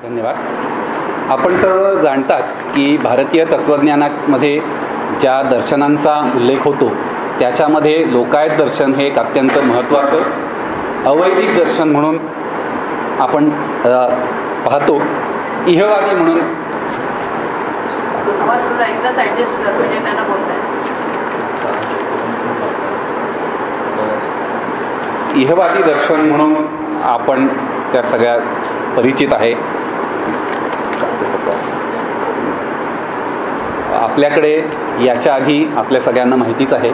धन्यवाद. आपण सर्व जाणताच की भारतीय तत्त्वज्ञानामध्ये ज्या दर्शनांचा उल्लेख होतो त्याच्यामध्ये लोकायत दर्शन हे एक अत्यंत महत्त्वाचं अवैदिक दर्शन म्हणून आपण पाहतो. इहवादी म्हणून इहवादी दर्शन म्हणून आपण त्या सगळ्या परिचित आहे. आपल्याकडे याच्या आधी आपल्या सगळ्यांना माहितीच आहे,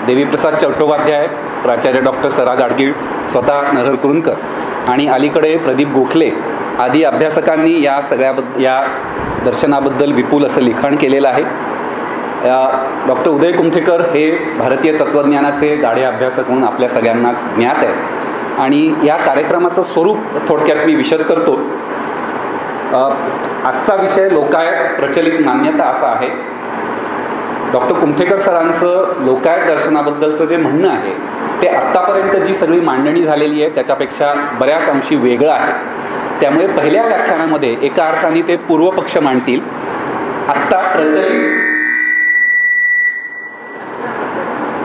देवीप्रसाद चट्टोपाध्याय, प्राचार्य डॉक्टर स. रा. गाडगीळ, स्वतः नरहर कुरुंदकर आणि अलीकडे प्रदीप गोखले आदी अभ्यासकांनी या दर्शनाबद्दल विपुल असं लिखाण केलेलं आहे. डॉक्टर उदय कुमठेकर हे भारतीय तत्त्वज्ञानाचे गाढे अभ्यासक म्हणून आपल्या सगळ्यांनाच ज्ञात आहे आणि या कार्यक्रमाचं स्वरूप थोडक्यात मी विशद करतो. आजचा विषय लोकायत प्रचलित मान्यता असा आहे. डॉक्टर कुमठेकर सरांचं लोकायत दर्शनाबद्दलचं जे म्हणणं आहे ते आत्तापर्यंत जी सगळी मांडणी झालेली आहे त्याच्यापेक्षा बऱ्याच अंशी वेगळं आहे. त्यामुळे पहिल्या व्याख्यानामध्ये एका अर्थाने ते पूर्वपक्ष मांडतील. आत्ता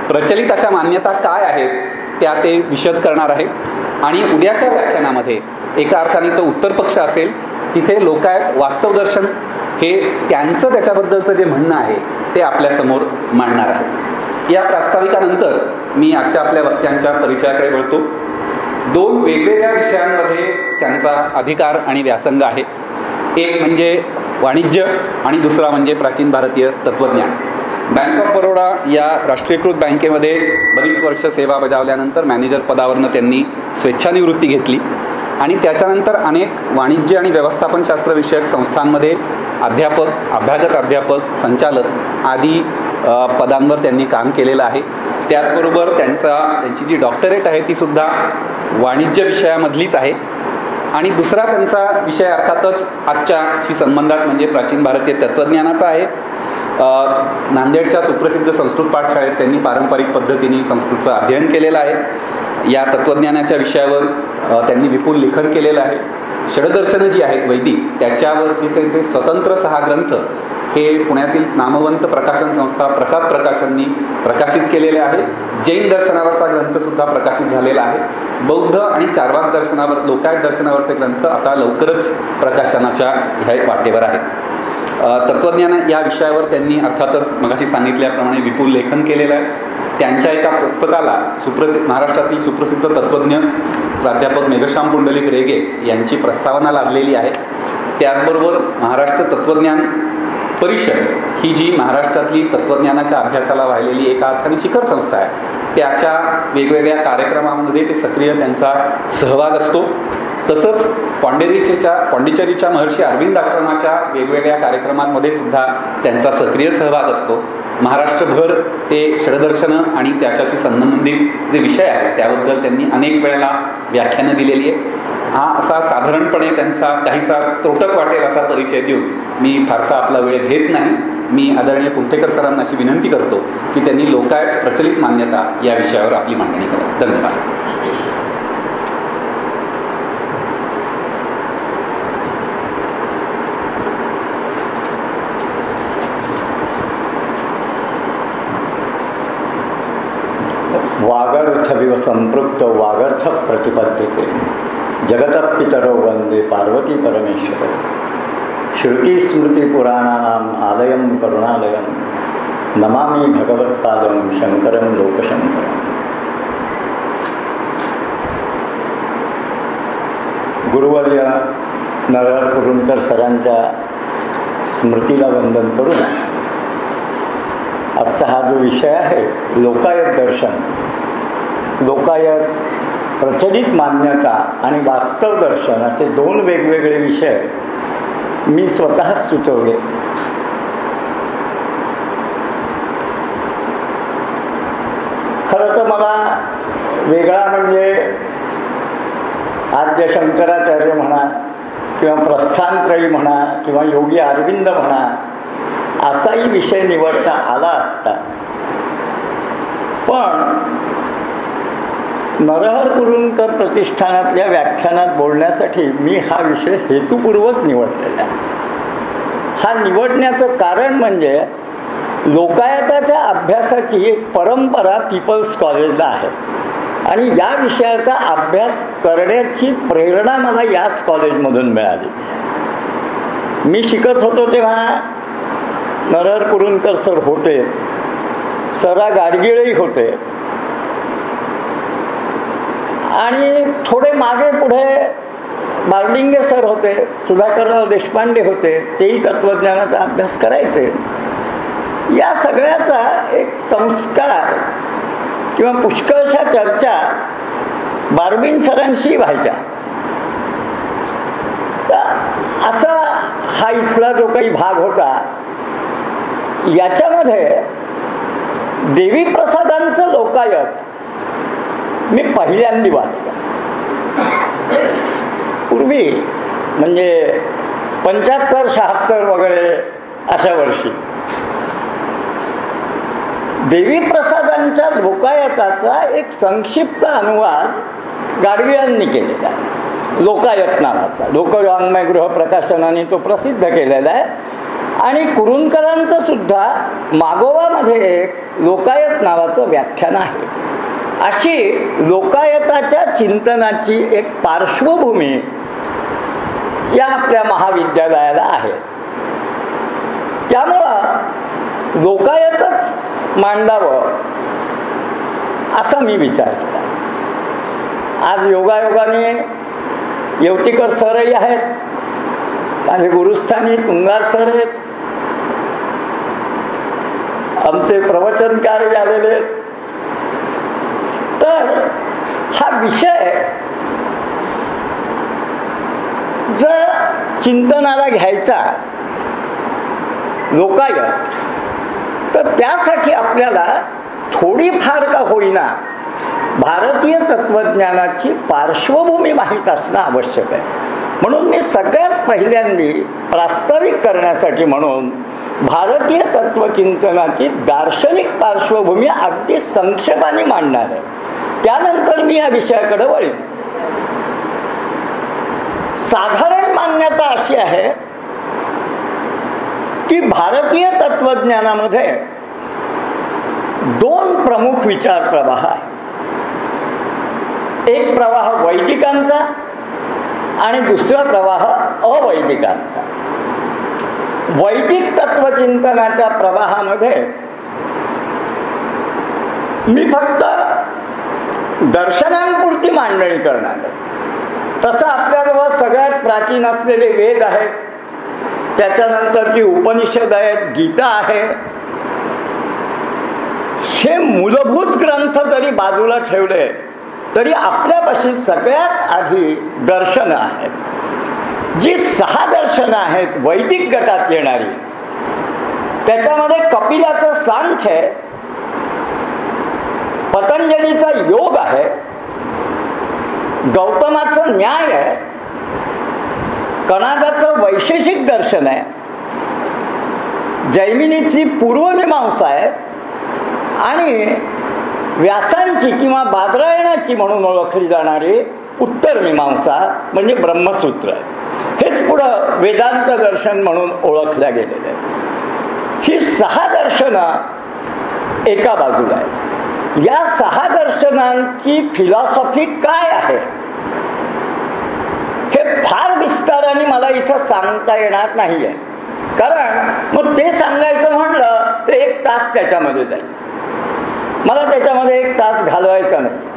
प्रचलित अशा मान्यता काय आहेत त्या ते विशद करणार आहेत आणि उद्याच्या व्याख्यानामध्ये एका अर्थाने तो उत्तर पक्ष असेल. तिथे लोकायत वास्तव दर्शन हे त्यांचं त्याच्याबद्दलचं जे म्हणणं आहे ते आपल्यासमोर मांडणार आहे. या प्रास्ताविकानंतर मी आजच्या आपल्या वक्त्यांच्या परिचयाकडे वळतो. दोन वेगवेगळ्या विषयांमध्ये त्यांचा अधिकार आणि व्यासंग आहे. एक म्हणजे वाणिज्य आणि दुसरा म्हणजे प्राचीन भारतीय तत्त्वज्ञान. बँक ऑफ बरोडा या राष्ट्रीयकृत बँकेमध्ये बरीच वर्ष सेवा बजावल्यानंतर मॅनेजर पदावरनं त्यांनी स्वेच्छानिवृत्ती घेतली आणि त्याच्यानंतर अनेक वाणिज्य आणि व्यवस्थापनशास्त्र विषयक संस्थांमध्ये अध्यापक, अभ्यागत अध्यापक, संचालक आदी पदांवर त्यांनी काम केलेलं आहे. त्याचबरोबर त्यांची जी डॉक्टरेट आहे ती सुद्धा वाणिज्य विषयामधलीच आहे. आणि दुसरा त्यांचा विषय अर्थातच आजच्याशी संबंधात म्हणजे प्राचीन भारतीय तत्त्वज्ञानाचा आहे. नांदेडच्या सुप्रसिद्ध संस्कृत पाठशाळेत त्यांनी पारंपरिक पद्धतीने संस्कृतचं अध्ययन केलेलं आहे. या तत्त्वज्ञानाच्या विषयावर त्यांनी विपुल लेखन केलेलं आहे. षडदर्शनं जी आहेत वैदिक त्याच्यावरतीचे जे स्वतंत्र 6 ग्रंथ हे पुण्यातील नामवंत प्रकाशन संस्था प्रसाद प्रकाशननी प्रकाशित केलेले आहे. जैन दर्शनावरचा ग्रंथसुद्धा प्रकाशित झालेला आहे. बौद्ध आणि चार्वाक दर्शनावर, लोकायत दर्शनावरचे ग्रंथ आता लवकरच प्रकाशनाच्या ह्या वाटेवर आहेत. तत्त्वज्ञान या विषयावर त्यांनी अर्थातच मगाशी सांगितल्याप्रमाणे विपुल लेखन केलेलं आहे. त्यांच्या एका पुस्तकाला महाराष्ट्रातील सुप्रसिद्ध तत्त्वज्ञ प्राध्यापक मेघश्याम पुंडलिक रेगे यांची प्रस्तावना लाभलेली आहे. त्याचबरोबर महाराष्ट्र तत्त्वज्ञान परिषद ही जी महाराष्ट्रातली तत्त्वज्ञानाच्या अभ्यासाला वाहिलेली एका अर्थाने शिखर संस्था आहे त्याच्या वेगवेगळ्या कार्यक्रमांमध्ये ते सक्रिय त्यांचा सहभाग असतो. तसंच पाँडिचेरीच्या महर्षी अरविंद आश्रमाच्या वेगवेगळ्या कार्यक्रमांमध्ये सुद्धा त्यांचा सक्रिय सहभाग असतो. महाराष्ट्रभर ते षडदर्शनं आणि त्याच्याशी संबंधित जे विषय आहेत त्याबद्दल त्यांनी अनेक वेळेला व्याख्यानं दिलेली आहेत. हा असा साधारणपणे त्यांचा काहीसा त्रोटक वाटेल असा परिचय देऊन मी फारसा आपला वेळ घेत नाही. मी आदरणीय कुमठेकर सरांना अशी विनंती करतो की त्यांनी लोकायत प्रचलित मान्यता या विषयावर आपली मांडणी करावी. धन्यवाद. वागर्थविव संपृक्त वागर्थ प्रतिपद्यते जगतपितरो वंदे पार्वती परमेश्वर श्रुती स्मृती पुराणानाम आलयम करुणालयम नमामि भगवत्पादं शंकरं लोकशंकरं. गुरुवर्य नरहर कुरुंदकर सरांच्या स्मृतीला वंदन करून आजचा हा जो विषय आहे लोकायत दर्शन, लोकायत प्रचलित मान्यता आणि वास्तव दर्शन असे 2 वेगवेगळे विषय मी स्वतःच सुचवले. खरं तर मला वेगळा म्हणजे आद्य शंकराचार्य म्हणा किंवा प्रस्थानत्रयी म्हणा किंवा योगी अरविंद म्हणा असाही विषय निवडता आला असता, पण नरहर कुरुंदकर प्रतिष्ठानातल्या व्याख्यानात बोलण्यासाठी मी हा विषय हेतुपूर्वक निवडलेला आहे. हा निवडण्याचं कारण म्हणजे लोकायताच्या अभ्यासाची एक परंपरा पीपल्स कॉलेजला आहे आणि या विषयाचा अभ्यास करण्याची प्रेरणा मला याच कॉलेजमधून मिळाली. मी शिकत होतो तेव्हा नरहर कुरुंदकर सर होतेच, सरा गाडगिळही होते आणि थोडे मागे पुढे बार्डिंगे सर होते, सुधाकरराव देशपांडे होते, तेही तत्त्वज्ञानाचा अभ्यास करायचे. या सगळ्याचा एक संस्कार किंवा पुष्कळशा चर्चा बार्बिन सरांशी व्हायच्या. असा हा इथला जो काही भाग होता, याच्यामध्ये देवीप्रसादांचं लोकायत मी पहिल्यांदा वाचलं. पूर्वी म्हणजे 75-76 वगैरे अशा वर्षी देवीप्रसादांच्या लोकायताचा एक संक्षिप्त अनुवाद गाडगिळांनी केलेला आहे, लोकायत नावाचा. लोकवाङ्मय गृह प्रकाशनाने तो प्रसिद्ध केलेला आहे. आणि कुरुंदकरांचं सुद्धा मागोवामध्ये एक लोकायत नावाचं व्याख्यान आहे. अशी लोकायताच्या चिंतनाची एक पार्श्वभूमी या आपल्या महाविद्यालयाला आहे. त्यामुळं लोकायतच मांडावं असा मी विचार केला. आज योगायोगाने येवतीकर सरही आहेत, माझे गुरुस्थानी तुंगार सर आहेत, आमचे प्रवचनकार झालेले. तर हा विषय जर चिंतनाला घ्यायचा लोकायत, तर त्यासाठी आपल्याला थोडीफार का होईना भारतीय तत्त्वज्ञानाची पार्श्वभूमी माहीत असणं आवश्यक आहे. म्हणून मी सगळ्यात पहिल्यांदी प्रास्ताविक करण्यासाठी म्हणून भारतीय तत्त्वचिंतनाची दार्शनिक पार्श्वभूमी अगदी संक्षेपाने मांडणार आहे. त्यानंतर मी या विषयाकडे वळीन. साधारण मान्यता अशी आहे की भारतीय तत्त्वज्ञानामध्ये दोन प्रमुख विचार प्रवाह आहेत. एक प्रवाह वैदिकांचा आणि दुसरा प्रवाह अवैदिकांचा. वैदिक तत्वचिंतनाच्या प्रवाहामध्ये मी फक्त दर्शनांपुरती मांडणी करणार आहे. तसं आपल्याजवळ सगळ्यात प्राचीन असलेले वेद आहेत, त्याच्यानंतरची उपनिषद आहेत, गीता आहे. हे मूलभूत ग्रंथ जरी बाजूला ठेवले तरी आपल्यापाशी सगळ्यात आधी दर्शनं आहेत. जी 6 दर्शनं आहेत वैदिक गटात येणारी, त्याच्यामध्ये कपिलाचं सांख्य आहे, पतंजलीचा योग आहे, गौतमाचं न्याय आहे, कणादाचं वैशेषिक दर्शन आहे, जैमिनीची पूर्वमीमांसा आहे आणि व्यासांची किंवा बादरायणाची म्हणून ओळखली जाणारी उत्तर मीमांसा म्हणजे ब्रह्मसूत्र आहे. हेच पुढं वेदांत दर्शन म्हणून ओळखल्या गेलेलं आहे. ही 6 दर्शनं एका बाजूला आहेत. या 6 दर्शनांची फिलॉसॉफी काय आहे हे फार विस्ताराने मला इथं सांगता येणार नाहीये, कारण मग ते सांगायचं म्हणलं तर 1 तास त्याच्यामध्ये जाईल. मला त्याच्यामध्ये 1 तास घालवायचा नाही.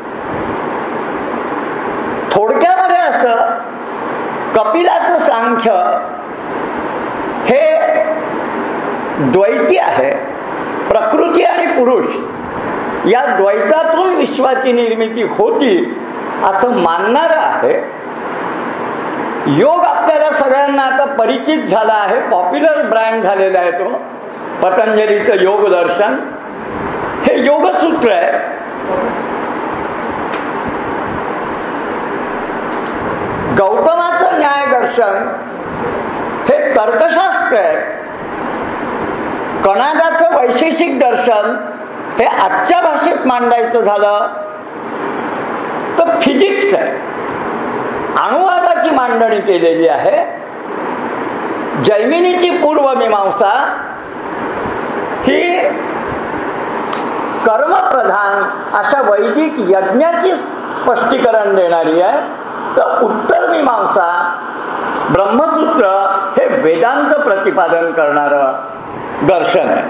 थोडक्यामध्ये असं, कपिलाचं सांख्य हे द्वैती आहे. प्रकृती आणि पुरुष या द्वैतातून विश्वाची निर्मिती होती असं मानणारं आहे. योग आपल्याला सगळ्यांना आता परिचित झाला आहे, पॉप्युलर ब्रँड झालेला आहे तो. पतंजलीचं योग दर्शन हे योगसूत्र आहे. गौतमाचं न्याय दर्शन हे तर्कशास्त्र आहे. कणादाचं वैशेषिक दर्शन हे आजच्या भाषेत मांडायचं झालं फिजिक्स आहे. अणुवादाची मांडणी केलेली आहे. जैमिनीची पूर्वमीमांसा ही कर्मप्रधान अशा वैदिक यज्ञाची स्पष्टीकरण देणारी आहे. तर उत्तर मीमांसा ब्रह्मसूत्र हे वेदांत प्रतिपादन करणारं दर्शन आहे.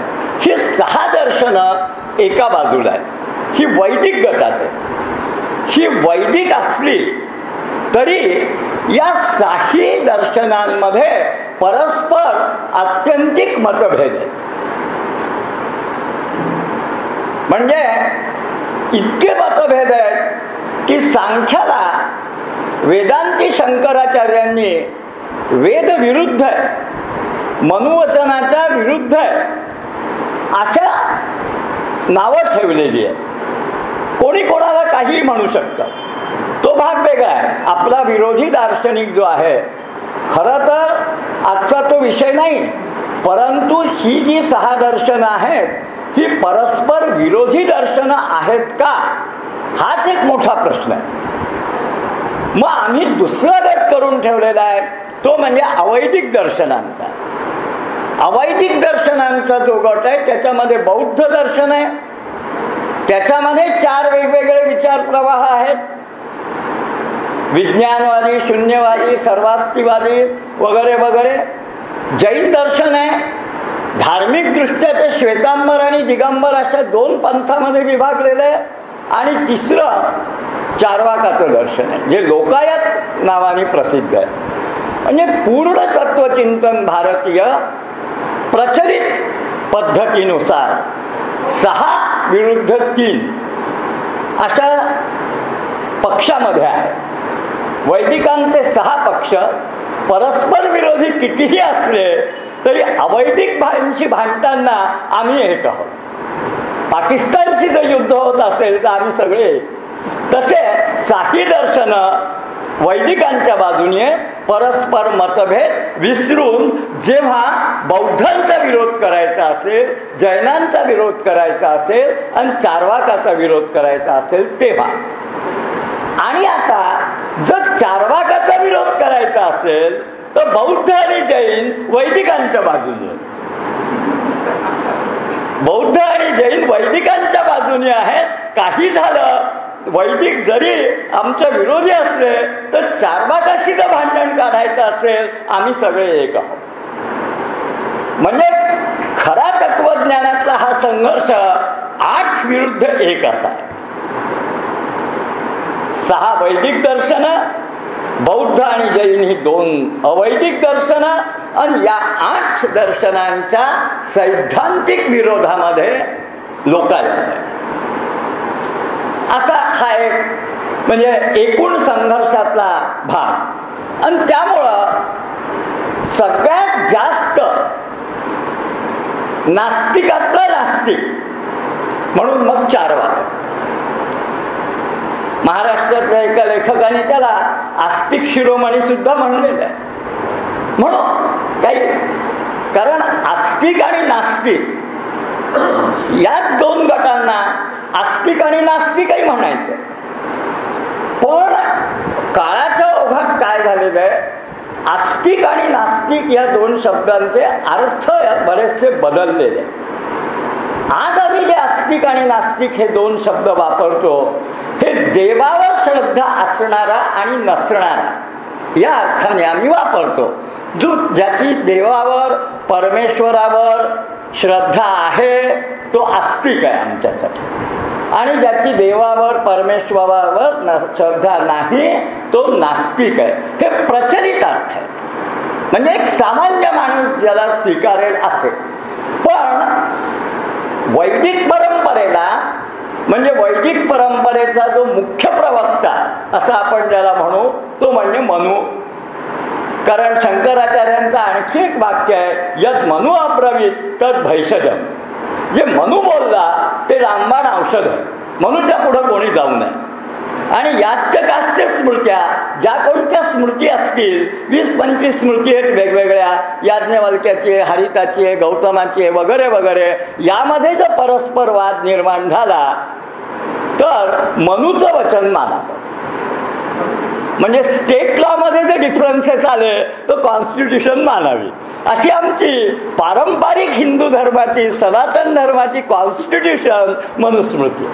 ही 6 दर्शनं एका बाजूला आहे. ही वैदिक गटात आहे. ही वैदिक असली तरी या 6 दर्शनांमध्ये परस्पर आत्यंतिक मतभेद आहेत. म्हणजे इतके मतभेद आहेत की सांख्याला वेदांती शंकराचार्यांनी वेद विरुद्ध आहे, मनुवचनाच्या विरुद्ध आहे अशा नावं ठेवलेली आहे. कोणी कोणाला काही म्हणू शकतं, तो भाग वेगळा आहे. आपला विरोधी दार्शनिक जो आहे, खरं तर आजचा तो विषय नाही, परंतु ही जी 6 दर्शनं आहेत ही परस्पर विरोधी दर्शनं आहेत का, हाच एक मोठा प्रश्न आहे. मग आम्ही दुसरा गट करून ठेवलेला आहे, तो म्हणजे अवैदिक दर्शनांचा. अवैदिक दर्शनांचा जो गट आहे त्याच्यामध्ये बौद्ध दर्शन आहे. त्याच्यामध्ये 4 वेगवेगळे विचार प्रवाह आहेत. विज्ञानवादी, शून्यवादी, सर्वास्तिवादी वगैरे वगैरे. जैन दर्शन आहे. धार्मिक दृष्ट्या ते श्वेतांबर आणि दिगंबर अशा 2 पंथामध्ये विभागलेलं आहे. आणि तिसरं चार्वाकाचं दर्शन आहे, जे लोकायत नावाने प्रसिद्ध आहे. म्हणजे पूर्ण तत्वचिंतन भारतीय प्रचलित पद्धतीनुसार 6 विरुद्ध 3 अशा पक्षामध्ये आहे. वैदिकांचे 6 पक्ष परस्पर विरोधी कितीही असले तरी अवैदिक भाषेशी भांडताना आम्ही एक आहोत. पाकिस्तानशी जर युद्ध होत असेल तर आम्ही सगळे. तसे 6 दर्शनं वैदिकांच्या बाजूने परस्पर मतभेद विसरून जेव्हा बौद्धांचा विरोध करायचा असेल, जैनांचा विरोध करायचा असेल आणि चार्वाकाचा विरोध करायचा असेल तेव्हा. आणि आता जर चार्वाकाचा विरोध करायचा असेल तर बौद्ध आणि जैन वैदिकांच्या बाजूने, बौद्ध आणि जैन वैदिकांच्या बाजूने आहेत. काही झालं, वैदिक जरी आमच्या विरोधी असले तर चार्वाकाशी जर भांडण काढायचं असेल आम्ही सगळे एक आहोत. म्हणजे खरा तत्वज्ञानातला हा संघर्ष 8 विरुद्ध 1 असा आहे. 6 वैदिक दर्शन, बौद्ध आणि जैन ही 2 अवैदिक दर्शन, आणि या 8 दर्शनांच्या सैद्धांतिक विरोधामध्ये लोकायत असा हा एक म्हणजे एकूण संघर्षातला भाग. आणि त्यामुळं सगळ्यात जास्त नास्तिकातला नास्तिक म्हणून मग चार्वाक. महाराष्ट्रातल्या एका लेखकाने त्याला आस्तिक शिरोमणी सुद्धा म्हणलेलं आहे. म्हणून काही कारण आस्तिक आणि नास्तिक याच 2 गटांना आस्तिक आणि नास्तिकही म्हणायचं. पण काळाच्या ओघात काय झालेलं आहे, आस्तिक आणि नास्तिक या 2 शब्दांचे अर्थ बरेचसे बदललेले. आज आम्ही जे आस्तिक आणि नास्तिक हे 2 शब्द वापरतो हे देवावर श्रद्धा असणारा आणि नसणारा या अर्थाने आम्ही वापरतो. ज्याची देवावर परमेश्वरावर श्रद्धा आहे तो आस्तिक आहे आमच्यासाठी, आणि ज्याची देवावर परमेश्वरावर श्रद्धा नाही तो नास्तिक आहे. हे प्रचलित अर्थ आहेत. म्हणजे एक सामान्य माणूस ज्याला स्वीकारेल असे. पण वैदिक परंपरेला म्हणजे वैदिक परंपरेचा जो मुख्य प्रवक्ता असं आपण ज्याला म्हणू तो म्हणजे मनु. कारण शंकराचार्यांचं आणखी एक वाक्य आहे, यद मनु अब्रवीत तद भैषजम. जे मनु बोलला ते रामबाण औषध आहे. मनुच्या पुढं कोणी जाऊ नये. आणि याश्च काश्च स्मृत्या, ज्या कोणत्या स्मृती असतील 20-25 स्मृती आहेत वेगवेगळ्या, याज्ञवल्क्याची, हरिताची, गौतमाची वगैरे वगैरे, यामध्ये जर परस्पर वाद निर्माण झाला तर मनुचं वचन मानावं. म्हणजे स्टेट लॉ मध्ये जे डिफरन्सेस आले तर कॉन्स्टिट्यूशन मानावी, अशी आमची पारंपरिक हिंदू धर्माची, सनातन धर्माची कॉन्स्टिट्यूशन मनुस्मृती.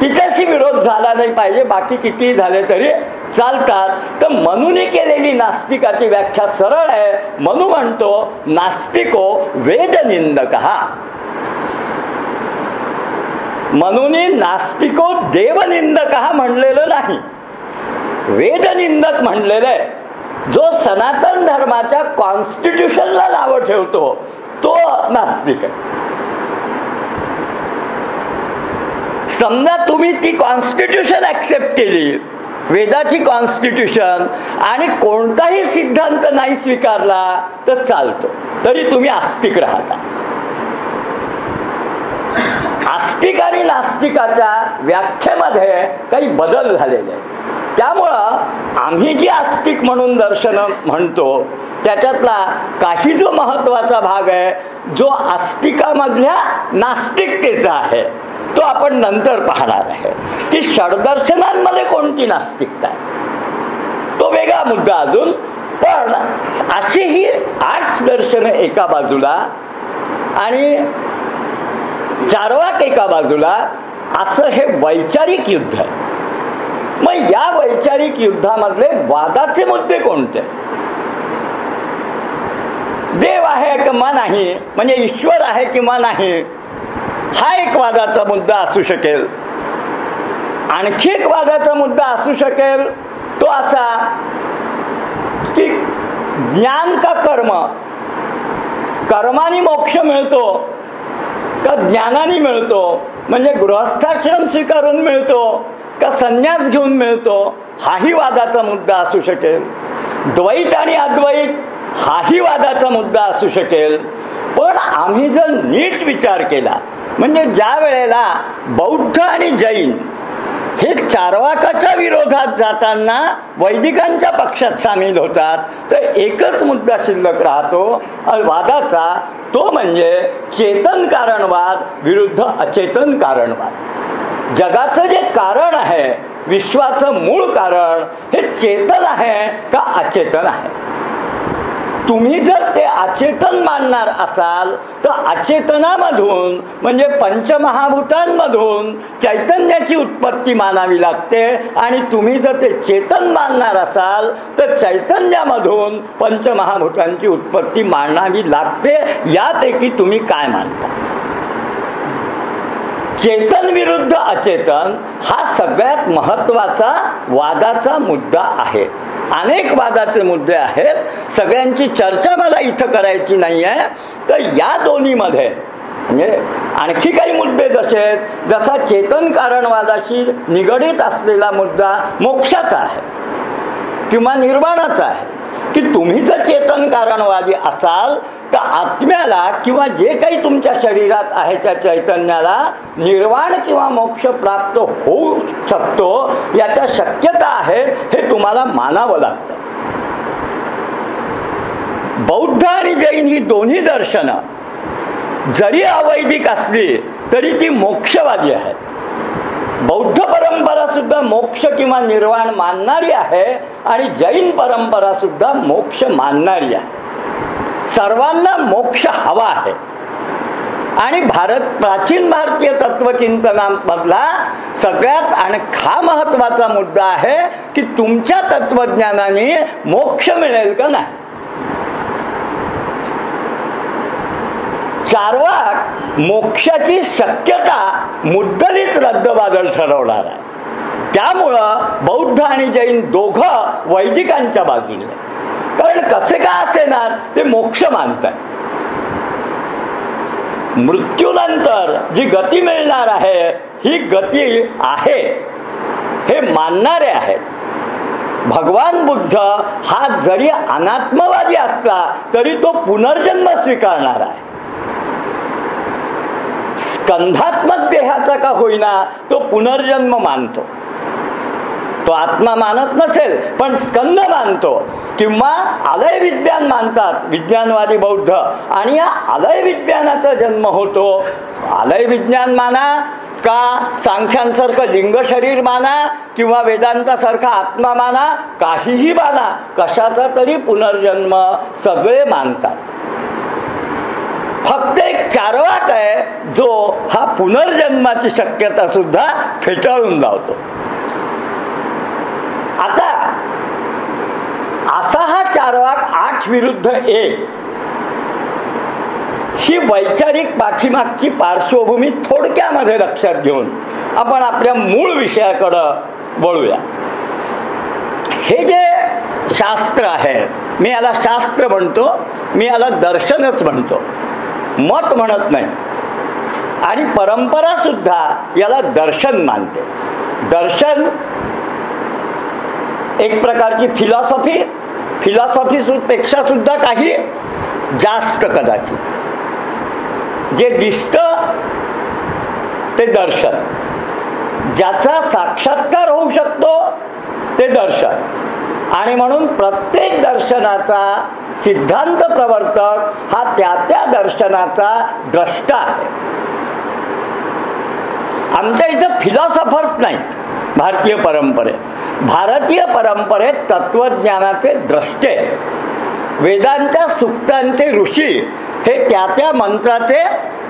तिच्याशी विरोध झाला नाही पाहिजे, बाकी किती झाले तरी चालतात. तर मनूने केलेली नास्तिकाची व्याख्या सरळ आहे. मनू म्हणतो नास्तिको वेदनिंदकः. मनूने नास्तिको देवनिंदकः म्हणलेलं नाही, वेदनिंदक म्हणलेलं आहे. जो सनातन धर्माच्या कॉन्स्टिट्यूशनला नावं ठेवतो तो नास्तिक आहे. समजा तुम्ही ती कॉन्स्टिट्यूशन ऍक्सेप्ट केली, वेदाची कॉन्स्टिट्यूशन, आणि कोणताही सिद्धांत नाही स्वीकारला तर चालतो, तरी तुम्ही आस्तिक राहता. आस्तिक आणि नास्तिकाच्या व्याख्येमध्ये काही बदल झालेले आहेत. त्यामुळं आम्ही जी आस्तिक म्हणून दर्शन म्हणतो त्याच्यातला काही जो महत्वाचा भाग आहे, जो आस्तिकामधल्या नास्तिकतेचा आहे, तो आपण नंतर पाहणार आहे की षडदर्शनांमध्ये कोणती नास्तिकता आहे, तो वेगळा मुद्दा अजून. पण अशी ही 8 दर्शनं एका बाजूला आणि चार्वाक एका बाजूला, असं हे वैचारिक युद्ध आहे. मग या वैचारिक युद्धामधले वादाचे मुद्दे कोणते? देव आहे किंवा नाही, म्हणजे ईश्वर आहे किंवा नाही, हा एक वादाचा मुद्दा असू शकेल. आणखी एक वादाचा मुद्दा असू शकेल तो असा की ज्ञान का कर्म, कर्माने मोक्ष मिळतो का ज्ञानाने मिळतो, म्हणजे गृहस्थाश्रम स्वीकारून मिळतो का संन्यास घेऊन मिळतो, हाही वादाचा मुद्दा असू शकेल. द्वैत आणि अद्वैत हाही वादाचा मुद्दा असू शकेल. पण आम्ही जर नीट विचार केला, म्हणजे ज्या वेळेला बौद्ध आणि जैन हे चार्वाकाच्या विरोधात जाताना वैदिकांच्या पक्षात सामील होतात, तर एकच मुद्दा शिल्लक राहतो वादाचा, तो म्हणजे चेतन कारणवाद विरुद्ध अचेतन कारणवाद. जगाचं जे कारण आहे, विश्वाचं मूळ कारण, हे चेतन आहे का अचेतन आहे? तुम्ही जर ते अचेतन मानणार असाल तर अचेतनामधून म्हणजे पंचमहाभूतांमधून चैतन्याची उत्पत्ती मानावी लागते, आणि तुम्ही जर ते चेतन मानणार असाल तर चैतन्यामधून पंचमहाभूतांची उत्पत्ती मानावी लागते. यापैकी तुम्ही काय मानता? चेतन विरुद्ध अचेतन हा सगळ्यात महत्वाचा वादाचा मुद्दा आहे. अनेक वादाचे मुद्दे आहेत, सगळ्यांची चर्चा मला इथं करायची नाही आहे. तर या दोन्हीमध्ये म्हणजे आणखी काही मुद्दे जसा चेतन कारणवादाशी निगडीत असलेला मुद्दा मोक्षाचा आहे किंवा निर्वाणाचा आहे, की तुम्ही जर चेतन कारणवादी असाल तर आत्म्याला किंवा जे काही तुमच्या शरीरात आहे त्या चैतन्याला निर्वाण किंवा मोक्ष प्राप्त होऊ शकतो, याच्या शक्यता आहे, हे तुम्हाला मानावं लागतं. बौद्ध आणि जैन ही दोन्ही दर्शनं जरी अवैदिक असली तरी ती मोक्षवादी आहेत. बौद्ध परंपरा सुद्धा मोक्ष किंवा निर्वाण मानणारी आहे आणि जैन परंपरा सुद्धा मोक्ष मानणारी आहे. सर्वांना मोक्ष हवा आहे. आणि प्राचीन भारतीय तत्वचिंतनामधला सगळ्यात आणखा महत्वाचा मुद्दा आहे की तुमच्या तत्वज्ञानाने मोक्ष मिळेल का नाही. चार्वाक मोक्षाची शक्यता मुद्दलीच रद्दबादल ठरवणार आहे. त्यामुळं बौद्ध आणि जैन दोघं वैदिकांच्या बाजूने, कारण कसे का असेना ते मोक्ष मानतात. मृत्यूनंतर जी गती मिळणार आहे ही गती आहे हे मानणारे आहेत. भगवान बुद्ध हा जरी अनात्मवादी असला तरी तो पुनर्जन्म स्वीकारणार आहे. स्कंधात्मक देहाचा का होईना तो पुनर्जन्म मानतो. तो आत्मा मानत नसेल पण स्कंद मानतो, किंवा आलय विज्ञान मानतात विज्ञानवादी बौद्ध, आणि या आलय विज्ञानाचा जन्म होतो. आलय विज्ञान माना का सांख्यांसारखं लिंग शरीर माना किंवा वेदांतासारखा आत्मा माना, काहीही माना, कशाचा तरी पुनर्जन्म सगळे मानतात. फक्त एक चार्वाक आहे जो हा पुनर्जन्माची शक्यता सुद्धा फेटाळून लावतो. आता असा हा चार्वाक 8 विरुद्ध 1 ही वैचारिक पाठीमागची पार्श्वभूमी थोडक्यामध्ये लक्षात घेऊन आपण आपल्या मूळ विषयाकडे वळूया. हे जे शास्त्र आहे, मी याला शास्त्र म्हणतो, मी याला दर्शनच म्हणतो, मत म्हणत नाही. आणि परंपरा सुद्धा याला दर्शन मानते. दर्शन एक प्रकारची फिलॉसॉफी पेक्षा सुद्धा काही जास्त कदाचित. जे दिसतं ते दर्शन, ज्याचा साक्षात्कार होऊ शकतो ते दर्शन. आणि म्हणून प्रत्येक दर्शनाचा सिद्धांत प्रवर्तक हा त्या दर्शनाचा द्रष्टा आहे. आमच्या इथं फिलॉसॉफर्स नाहीत भारतीय परंपरेत. भारतीय परंपरेत तत्वज्ञानाचे द्रष्टे, वेदांच्या सुक्तांचे ऋषी हे त्या मंत्राचे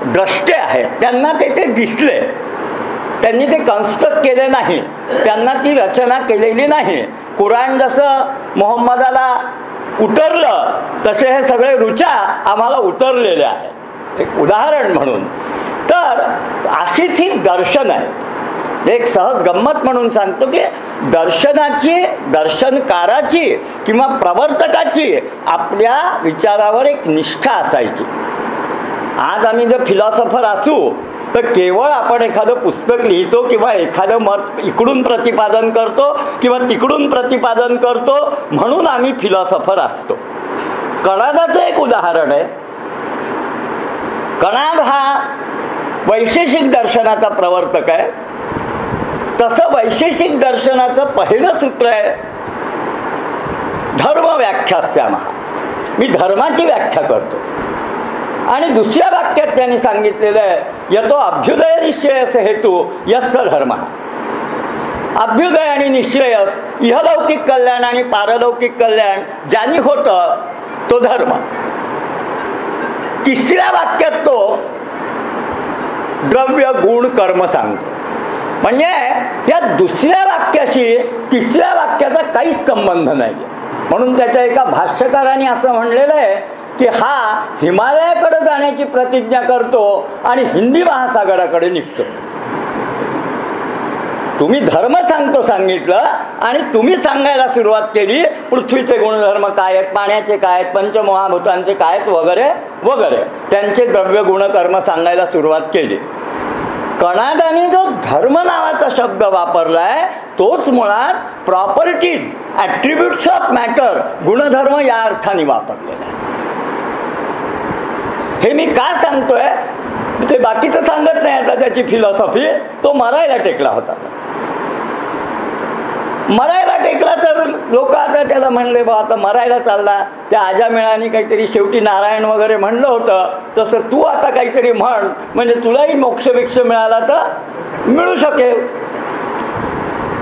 द्रष्टे आहेत. त्यांना ते दिसले, त्यांनी ते कन्स्ट्रक्ट केले नाही, त्यांना ती रचना केलेली नाही. कुराण जसं मोहम्मदाला उतरलं तसे हे सगळे ऋचा आम्हाला उतरलेले आहेत, एक उदाहरण म्हणून. तर अशीच ही दर्शन आहे. एक सहज गंमत म्हणून सांगतो की दर्शनाची, दर्शनकाराची किंवा प्रवर्तकाची आपल्या विचारावर एक निष्ठा असायची. आज आम्ही जर फिलॉसॉफर असू तर केवळ आपण एखादं पुस्तक लिहितो किंवा एखादं मत इकडून प्रतिपादन करतो किंवा तिकडून प्रतिपादन करतो म्हणून आम्ही फिलॉसॉफर असतो. कणादाचं एक उदाहरण आहे. कणाद हा वैशेषिक दर्शनाचा प्रवर्तक आहे. तसं वैशेषिक दर्शनाचं पहिलं सूत्र आहे धर्म व्याख्यास्यामः. मी धर्माची व्याख्या करतो. आणि दुसऱ्या वाक्यात त्यांनी सांगितलेलं आहे यतो अभ्युदय निश्चयस हेतू यस्स धर्म. अभ्युदय आणि निश्चयस, इहलौकिक कल्याण आणि पारलौकिक कल्याण ज्यानी होतं तो धर्म. तिसऱ्या वाक्यात तो द्रव्य गुण कर्म सांगतो. म्हणजे या दुसऱ्या वाक्याशी तिसऱ्या वाक्याचा काहीच संबंध नाही. म्हणून त्याच्या एका भाष्यकाराने असं म्हणलेलं आहे की हा हिमालयाकडे जाण्याची प्रतिज्ञा करतो आणि हिंदी महासागराकडे निघतो. तुम्ही धर्म सांगितलं आणि तुम्ही सांगायला सुरुवात केली पृथ्वीचे गुणधर्म काय आहेत, पाण्याचे काय आहेत, पंचमहाभूतांचे काय आहेत वगैरे वगैरे, त्यांचे द्रव्य गुण कर्म सांगायला सुरुवात केली. कणादाने जो धर्म नावाचा शब्द वापरलाय तोच मुळात प्रॉपर्टीज, ॲट्रिब्यूट्स ऑफ मॅटर, गुणधर्म या अर्थाने वापरलेला आहे. हे मी का सांगतोय ते बाकीचं सांगत नाही. आता त्याची फिलॉसॉफी तो मरायला टेकला होता. मरायला टेकला तर लोक आता त्याला म्हणले बा आता मरायला चालला. त्या आजामेळाने काहीतरी शेवटी नारायण वगैरे म्हणलं होतं तसं तू आता काहीतरी म्हण म्हणजे तुलाही मोक्षभिक्ष मिळाला तर मिळू शकेल.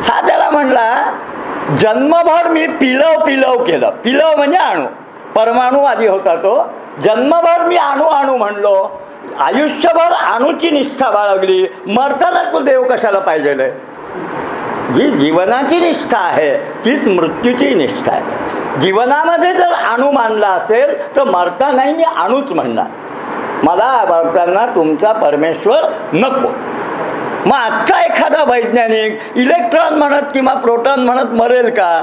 हा त्याला म्हणला जन्मभर मी पिलव केलं. पिलव म्हणजे अणू, परमाणू आधी होता तो. जन्मभर मी अणू म्हणलो, आयुष्यभर अणूची निष्ठा बाळगली, मरताना तू देव कशाला पाहिजे. जी जीवनाची निष्ठा आहे तीच मृत्यूची निष्ठा आहे. जीवनामध्ये जर अणू मानला असेल तर मरतानाही मी अणूच म्हणणार. मला मरताना तुमचा परमेश्वर नको. मग आजचा एखादा वैज्ञानिक इलेक्ट्रॉन म्हणत किंवा प्रोटॉन म्हणत मरेल का?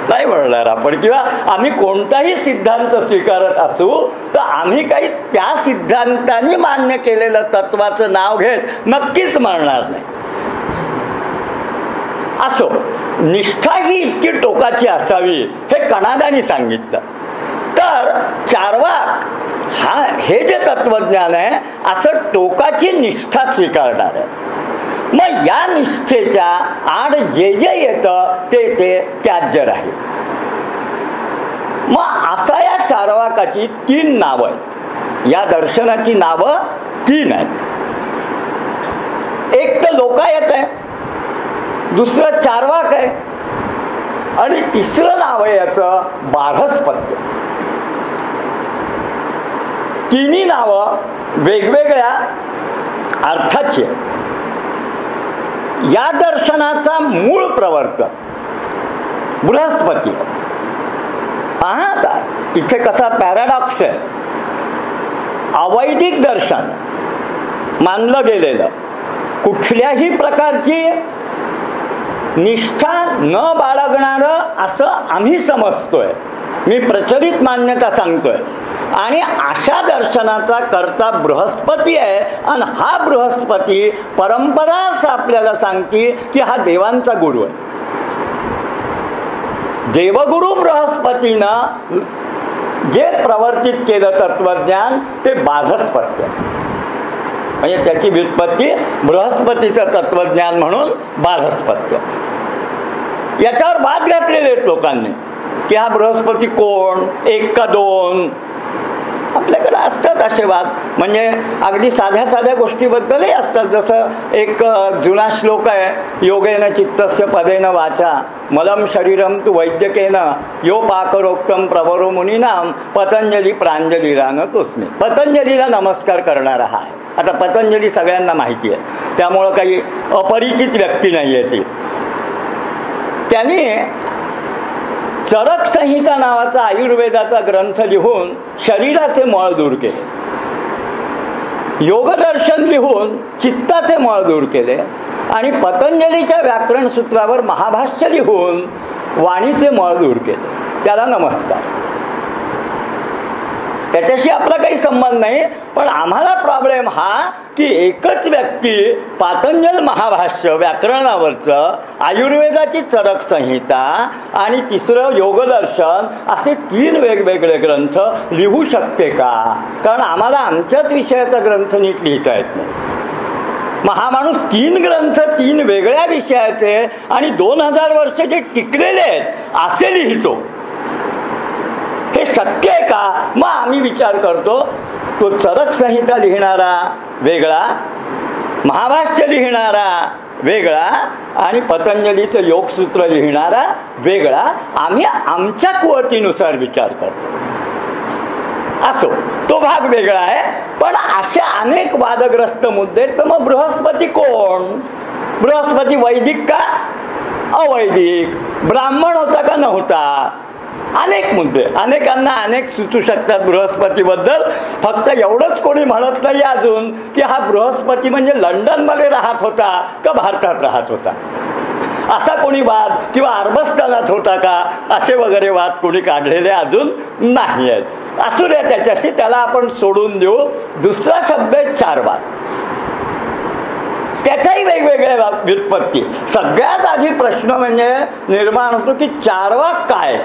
नाही म्हणणार आपण. किंवा आम्ही कोणताही सिद्धांत स्वीकारत असू तर आम्ही काही त्या सिद्धांतांनी मान्य केलेलं तत्वाचं नाव घेत नक्कीच म्हणणार नाही. असो, निष्ठा ही इतकी टोकाची असावी हे कणादाने सांगितलं. तर चार्वाक हे जे तत्वज्ञान आहे असं टोकाची निष्ठा स्वीकारणार आहे. मग या निष्ठेच्या आड जे येतं ते त्याज्य राहील. मग असा या चार्वाकाची 3 नावं आहेत. या दर्शनाची नावं 3 आहेत. एक तर लोकायत आहे, दुसरं चार्वाक आहे आणि तिसरं नाव आहे याचं बारहस्पत्य. तिन्ही नावं वेगवेगळ्या अर्थाची आहे. या दर्शनाचा मूळ प्रवर्तक बृहस्पती. पहा आता इथे कसा पॅराडॉक्स आहे. अवैदिक दर्शन मानलं गेलेलं, कुठल्याही प्रकारची निष्ठा न बाळगणारं असं आम्ही समजतोय, मी प्रचलित मान्यता सांगतोय. आणि अशा दर्शनाचा करता बृहस्पती आहे. आणि हा बृहस्पती परंपराच आपल्याला सांगते की हा देवांचा गुरु आहे. देवगुरु बृहस्पतीनं जे प्रवर्तित केलं तत्वज्ञान ते बारहस्पत्य, म्हणजे त्याची व्युत्पत्ती बृहस्पतीचं तत्वज्ञान म्हणून बारहस्पत्य. याच्यावर वाद घातलेले आहेत लोकांनी की हा बृहस्पती कोण, एक का दोन. आपल्याकडे असतात असे वाद, म्हणजे अगदी साध्या साध्या गोष्टीबद्दलही असतात. जसं एक जुना श्लोक आहे, योगेन चित्तस्य पदेन वाचा मलम शरीरम तु वैद्यकेन यो पाकरोक्तम प्रवरो मुनीनाम पतंजली प्रांजलीरान तोस्मी. पतंजलीला नमस्कार करणारा हा आहे. आता पतंजली सगळ्यांना माहिती आहे, त्यामुळं काही अपरिचित व्यक्ती नाही आहे ती. त्यांनी चरक संहिता नावाचा आयुर्वेदाचा ग्रंथ लिहून शरीराचे मळ दूर केले, योगदर्शन लिहून चित्ताचे मळ दूर केले आणि पतंजलीच्या व्याकरण सूत्रावर महाभाष्य लिहून वाणीचे मळ दूर केले. त्याला नमस्कार. त्याच्याशी आपला काही संबंध नाही. पण आम्हाला प्रॉब्लेम हा की एकच व्यक्ती पातंजल महाभाष्य व्याकरणावरचं, आयुर्वेदाची चरक संहिता आणि तिसरं योगदर्शन असे 3 वेगवेगळे ग्रंथ लिहू शकते का? कारण आम्हाला आमच्याच विषयाचा ग्रंथ नीट लिहिता येत नाही. हा माणूस 3 ग्रंथ 3 वेगळ्या विषयाचे आणि 2000 वर्ष जे टिकलेले आहेत असे लिहितो, हे शक्य आहे का? मग आम्ही विचार करतो, तो चरक संहिता लिहिणारा वेगळा, महाभाष्य लिहिणारा वेगळा आणि पतंजलीचं योगसूत्र लिहिणारा वेगळा. आम्ही आमच्या कुवतीनुसार विचार करतो. असो, तो भाग वेगळा आहे. पण अशा अनेक वादग्रस्त मुद्दे. तर मग बृहस्पती कोण? बृहस्पती वैदिक का अवैदिक? ब्राह्मण होता का नव्हता? अनेक मुद्दे, अनेकांना अनेक सुचू शकतात बृहस्पतीबद्दल. फक्त एवढंच कोणी म्हणत नाही अजून की हा बृहस्पती म्हणजे लंडनमध्ये राहत होता का भारतात राहत होता, असा कोणी वाद, किंवा अरबस्तानात होता का, असे वगैरे वाद कोणी काढलेले अजून नाही आहेत. असू द्या त्याच्याशी, त्याला आपण सोडून देऊ. दुसरा शब्द आहे चार्वाक. त्याच्याही वेगवेगळ्या व्युत्पत्ती. सगळ्यात आधी प्रश्न म्हणजे निर्माण होतो की चार्वाक काय?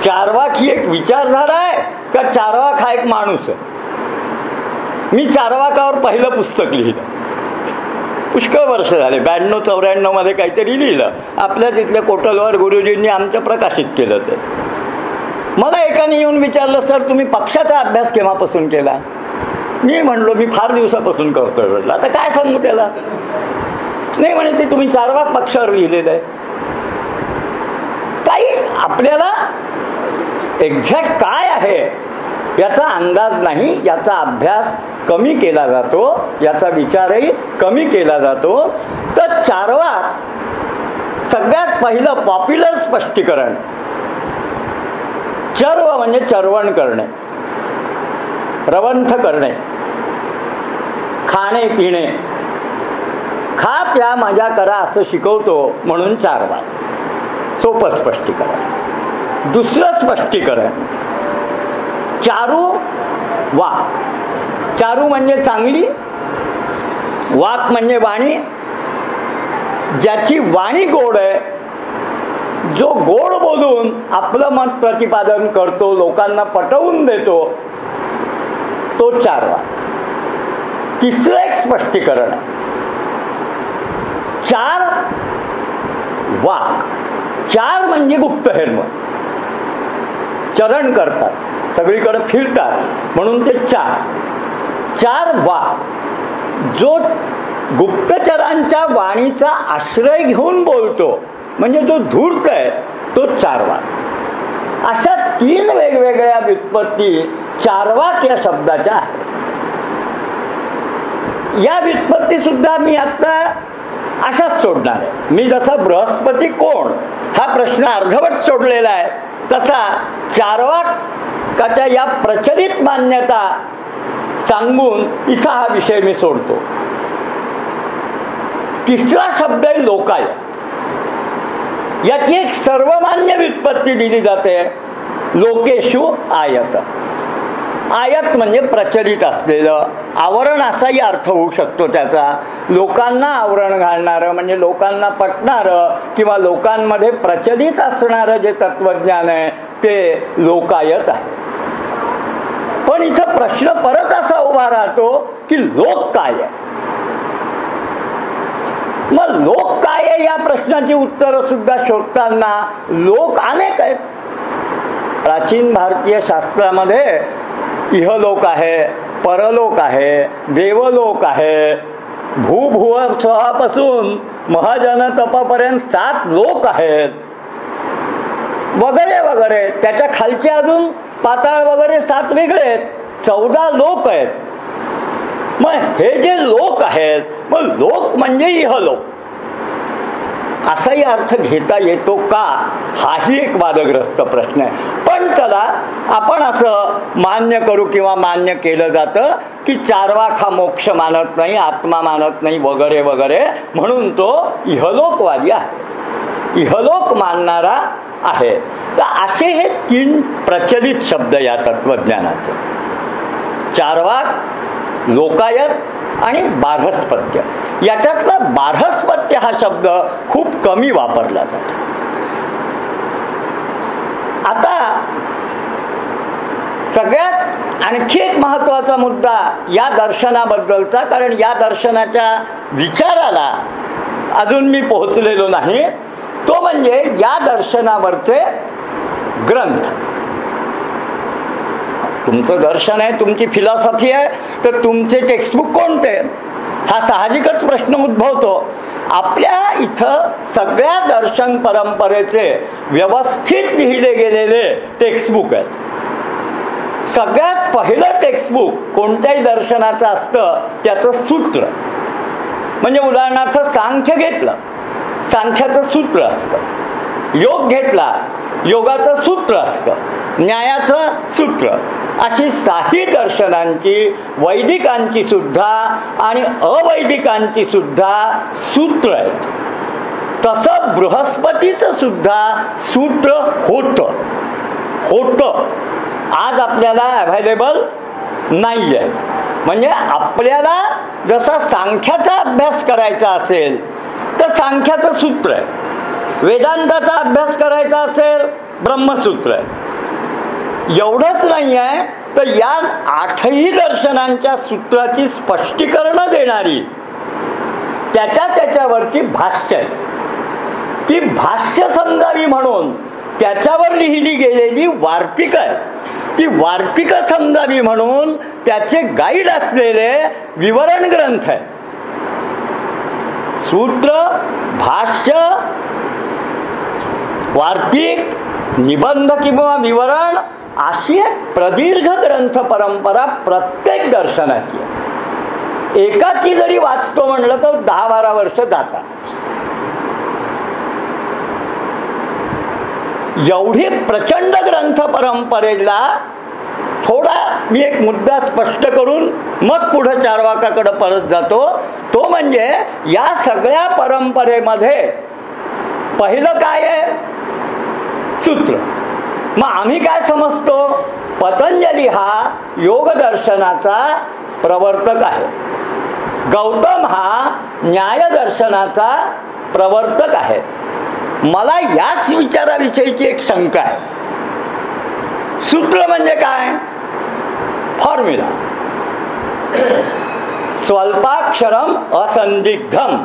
चार्वाक ही एक विचारधारा आहे का चार्वाक हा एक माणूस आहे? मी चार्वाकावर पहिलं पुस्तक लिहिलं, पुष्कळ वर्ष झाले, 92-94 मध्ये काहीतरी लिहिलं. आपल्याच इथल्या कोटलवर गुरुजींनी आमच्या प्रकाशित केलं. ते मला एकाने येऊन विचारलं, सर तुम्ही पक्षाचा अभ्यास केव्हापासून केला? मी म्हणलो मी फार दिवसापासून करतोय. म्हटलं आता काय सांगू त्याला? नाही म्हणे ते तुम्ही चार्वाक पक्षावर लिहिलेलं आहे. काही आपल्याला एक्झॅक्ट काय आहे याचा अंदाज नाही, याचा अभ्यास कमी केला जातो, याचा विचारही कमी केला जातो. तर चार्वाक सगळ्यात पहिलं पॉप्युलर स्पष्टीकरण. चर्व म्हणजे चरवण करणे, रवंथ करणे, खाणे पिणे, खा प्या मजा करा असं शिकवतो म्हणून चार्वाक. सोपं स्पष्टीकरण. दुसरं स्पष्टीकरण चारू वाक. चारू म्हणजे चांगली, वाक म्हणजे वाणी. ज्याची वाणी गोड आहे, जो गोड बोलून आपलं मत प्रतिपादन करतो, लोकांना पटवून देतो, तो चार्वाक. तिसरं एक स्पष्टीकरण आहे चार वाक. चार म्हणजे गुप्तहेर, चरण करतात, सगळीकडे फिरतात म्हणून ते चार. चार वाक. जो गुप्तचरांच्या वाणीचा आश्रय घेऊन बोलतो म्हणजे जो धूर्त आहे तो चार्वाक. अशा 3 वेगवेगळ्या व्युत्पत्ती चार्वाक या शब्दाच्या आहेत. या व्युत्पत्ती सुद्धा मी आता अशाच सोडणार आहे. मी जसा बृहस्पती कोण हा प्रश्न अर्धवट सोडलेला आहे तसा चार्वाकाच्या या प्रचलित मान्यता सांगून इथं हा विषय मी सोडतो. तिसरा शब्द आहे लोकाय. याची एक सर्वमान्य व्युत्पत्ती दिली जाते, लोकेशु आयत. आयत म्हणजे प्रचलित असलेलं, आवरण असाही अर्थ होऊ शकतो त्याचा. लोकांना आवरण घालणारं म्हणजे लोकांना पटणारं किंवा लोकांमध्ये प्रचलित असणारं जे तत्वज्ञान आहे ते लोकायत आहे. पण इथं प्रश्न परत असा उभा राहतो की लोक काय आहे. मग लोक काय आहे या प्रश्नाची उत्तरं सुद्धा शोधताना लोक अनेक आहेत. प्राचीन भारतीय शास्त्रामध्ये इहलोक आहे, परलोक आहे, देवलोक आहे, भूभुवस्वहापासून महाजन तपापर्यंत 7 लोक आहेत वगैरे वगैरे. त्याच्या खालचे अजून पाताळ वगैरे 7 वेगळे आहेत, 14 लोक आहेत. मग हे जे लोक आहेत, मग लोक म्हणजे इहलोक असाही अर्थ घेता येतो का, हाही एक वादग्रस्त प्रश्न आहे. पण चला आपण असं मान्य करू किंवा मान्य केलं जातं की चार्वाक हा मोक्ष मानत नाही, आत्मा मानत नाही वगैरे वगैरे, म्हणून तो इहलोकवादी आहे, इहलोक मानणारा आहे. तर असे हे 3 प्रचलित शब्द या तत्वज्ञानाचे, चार्वाक, लोकायत आणि बार्हस्पत्य. याच्यातला बार्हस्पत्य हा शब्द खूप कमी वापरला जातो. आता सगळ्यात आणखी एक महत्वाचा मुद्दा या दर्शनाबद्दलचा, कारण या दर्शनाच्या विचाराला अजून मी पोहोचलेलो नाही, तो म्हणजे या दर्शनावरचे ग्रंथ. तुमचं दर्शन आहे, तुमची फिलॉसॉफी आहे, तर तुमचे टेक्स्टबुक कोणते हा साहजिकच प्रश्न उद्भवतो. आपल्या इथं सगळ्या दर्शन परंपरेचे व्यवस्थित लिहिले गेलेले टेक्स्टबुक आहेत. सगळ्यात पहिलं टेक्स्टबुक कोणत्याही दर्शनाचं असतं त्याचं सूत्र. म्हणजे उदाहरणार्थ सांख्य घेतलं, सांख्याचं सूत्र असतं. योग घेतला, योगाचं सूत्र असतं. न्यायाचं सूत्र. अशी 6 दर्शनांची, वैदिकांची सुद्धा आणि अवैदिकांची सुद्धा सूत्र आहेत. तसं बृहस्पतीचं सुद्धा सूत्र होतं. आज आपल्याला अवेलेबल नाही आहे. म्हणजे आपल्याला जसा सांख्याचा अभ्यास करायचा असेल तर सांख्याचं सूत्र आहे, वेदांताचा अभ्यास करायचा असेल ब्रह्मसूत्र आहे. एवढंच नाही आहे तर या 8ही दर्शनांच्या सूत्राची स्पष्टीकरणं देणारी त्याच्यावरची भाष्य आहे. ती भाष्य समजावी म्हणून त्याच्यावर लिहिली गेलेली वार्तिक आहे. ती वार्तिक समजावी म्हणून त्याचे गाईड असलेले विवरण ग्रंथ आहेत. सूत्र, भाष्य, वार्तिक, निबंध किंवा विवरण अशी एक प्रदीर्घ ग्रंथ परंपरा प्रत्येक दर्शनाची आहे. एकाची जरी वाचतो म्हणलं तर 10-12 वर्ष जातात. एवढी प्रचंड ग्रंथ परंपरेला थोडा मी एक मुद्दा स्पष्ट करून मग पुढे चार्वाकाकडे परत जातो. तो म्हणजे या सगळ्या परंपरेमध्ये पहिलं काय आहे? सूत्र. मग आम्ही काय समजतो? पतंजली हा योग दर्शनाचा प्रवर्तक आहे, गौतम हा न्याय दर्शनाचा प्रवर्तक आहे. मला याच विचाराविषयीची एक शंका आहे. सूत्र म्हणजे काय? फॉर्म्युला. स्वल्पाक्षरम असंदिग्धम.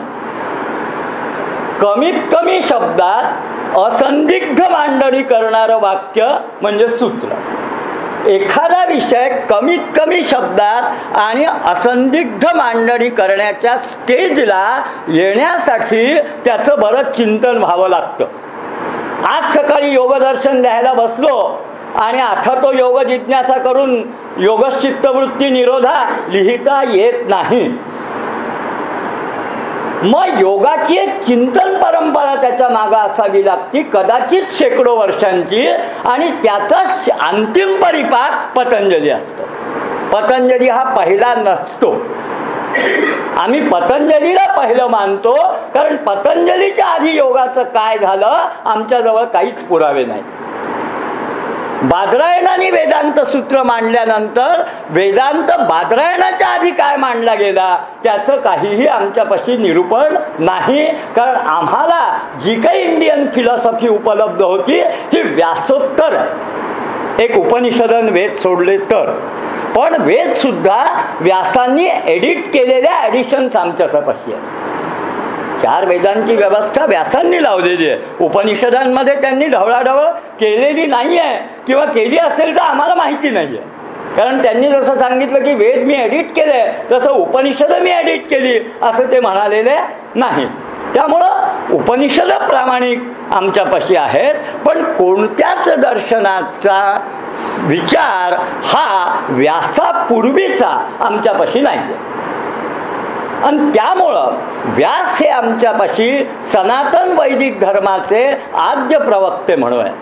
कमीत कमी शब्दात असंदिग्ध मांडणी करणारं वाक्य म्हणजे सूत्र. एखादा विषय कमीत कमी शब्दात आणि असंदिग्ध मांडणी करण्याच्या स्टेजला येण्यासाठी त्याचं बरंच चिंतन व्हावं लागतं. आज सकाळी योगदर्शन द्यायला बसलो आणि आता तो योग जिज्ञासा करून योगचित्तवृत्ती निरोधा लिहिता येत नाही. मग योगाची एक चिंतन परंपरा त्याच्या मागे असावी लागती, कदाचित शेकडो वर्षांची, आणि त्याचा अंतिम परिपाक पतंजली असतो. पतंजली हा पहिला नसतो. आम्ही पतंजलीला पहिलं मानतो कारण पतंजलीच्या आधी योगाचं काय झालं आमच्याजवळ काहीच पुरावे नाही. बादरायणाने वेदांत सूत्र मांडल्यानंतर वेदांत बादरायणाच्या आधी काय मांडला गेला त्याचं काहीही आमच्यापाशी निरूपण नाही. कारण आम्हाला जी काही इंडियन फिलॉसॉफी उपलब्ध होती ही व्यासोत्तर आहे. एक उपनिषदन वेद सोडले तर, पण वेद सुद्धा व्यासांनी एडिट केलेल्या ॲडिशन्स आमच्यापाशी आहे. 4 वेदांची व्यवस्था व्यासांनी लावलेली आहे. उपनिषदांमध्ये त्यांनी ढवळाढवळ केलेली नाही आहे, किंवा केली असेल तर आम्हाला माहिती नाही आहे. कारण त्यांनी जसं सांगितलं की वेद मी एडिट केले तसं उपनिषद मी एडिट केली असं ते म्हणालेले नाही. त्यामुळं उपनिषद प्रामाणिक आमच्यापाशी आहेत, पण कोणत्याच दर्शनाचा विचार हा व्यासापूर्वीचा आमच्यापाशी नाही आहे. आणि त्यामुळं व्यास हे आमच्यापाशी सनातन वैदिक धर्माचे आद्य प्रवक्ते म्हणून आहे.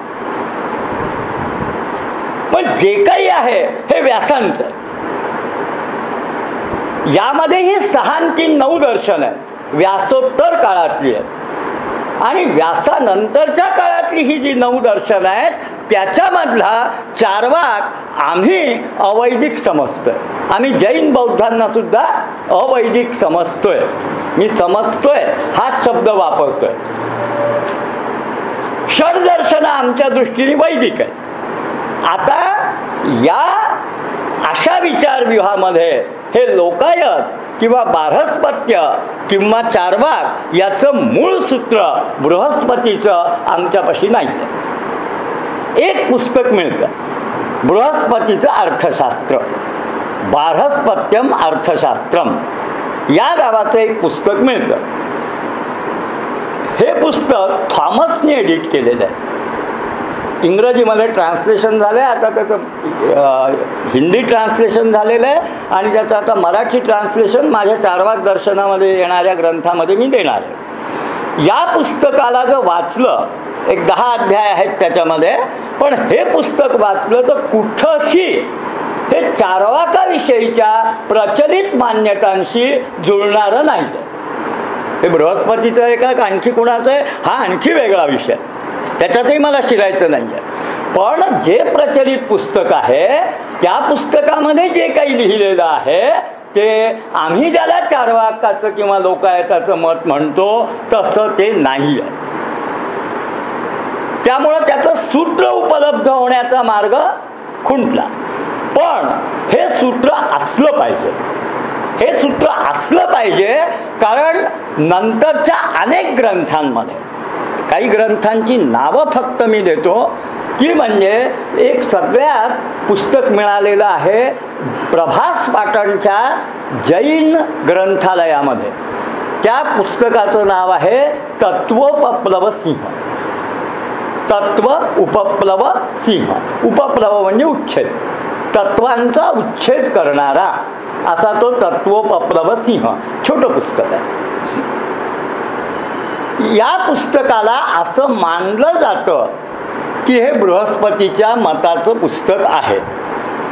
पण जे काही आहे हे व्यासांचं आहे. यामध्ये ही 6 आणि 3 9 दर्शन आहेत, व्यासोत्तर काळातली आहेत. आणि व्यासानंतरच्या काळातली ही जी 9 दर्शन आहेत त्याच्यामधला चार्वाक आम्ही अवैदिक समजतोय. आम्ही जैन बौद्धांना सुद्धा अवैदिक समजतोय. मी समजतोय हा शब्द वापरतोय. षडदर्शन आमच्या दृष्टीने वैदिक आहेत. आता या अशा विचारव्यूहामध्ये हे लोकायत किंवा बारहस्पत्य किंवा चार्वाक याचं मूळ सूत्र बृहस्पतीचं आमच्यापाशी नाही. एक पुस्तक मिळतं बृहस्पतीचं अर्थशास्त्र, बारहस्पत्यम अर्थशास्त्रम या नावाचं एक पुस्तक मिळतं. हे पुस्तक थॉमसने एडिट केलेलं आहे. इंग्रजीमध्ये ट्रान्सलेशन झालं आहे, आता त्याचं हिंदी ट्रान्सलेशन झालेलं आहे आणि त्याचं आता मराठी ट्रान्सलेशन माझ्या चार्वाक दर्शनामध्ये येणाऱ्या ग्रंथामध्ये मी देणार आहे. या पुस्तकाला जर वाचलं, एक 10 अध्याय आहेत त्याच्यामध्ये, पण हे पुस्तक वाचलं तर कुठंही हे चार्वाकाविषयीच्या प्रचलित मान्यतांशी जुळणारं नाही. हे बृहस्पतीचं आहे का आणखी कुणाचं आहे हा आणखी वेगळा विषय, त्याच्यातही मला शिरायचं नाही आहे. पण जे प्रचलित पुस्तक आहे त्या पुस्तकामध्ये जे काही लिहिलेलं आहे ते आम्ही ज्याला चार्वाकाचं किंवा लोकायताचं मत म्हणतो तसं ते नाही आहे. त्यामुळं त्याचं सूत्र उपलब्ध होण्याचा मार्ग खुंटला. पण हे सूत्र असलं पाहिजे. हे सूत्र असलं पाहिजे कारण नंतरच्या अनेक ग्रंथांमध्ये, काही ग्रंथांची नावं फक्त मी देतो की म्हणजे एक सगळ्यात पुस्तक मिळालेलं आहे प्रभास पाटणच्या जैन ग्रंथालयामध्ये. त्या पुस्तकाचं नाव आहे तत्वोपप्लव सिंह. तत्व उपप्लव सिंह. उपप्लव म्हणजे उच्छेद, तत्वांचा उच्छेद करणारा असा तो तत्वोपप्लव सिंह. छोटं पुस्तक आहे. या पुस्तकाला असं मानलं जातं की हे बृहस्पतीच्या मताचं पुस्तक आहे.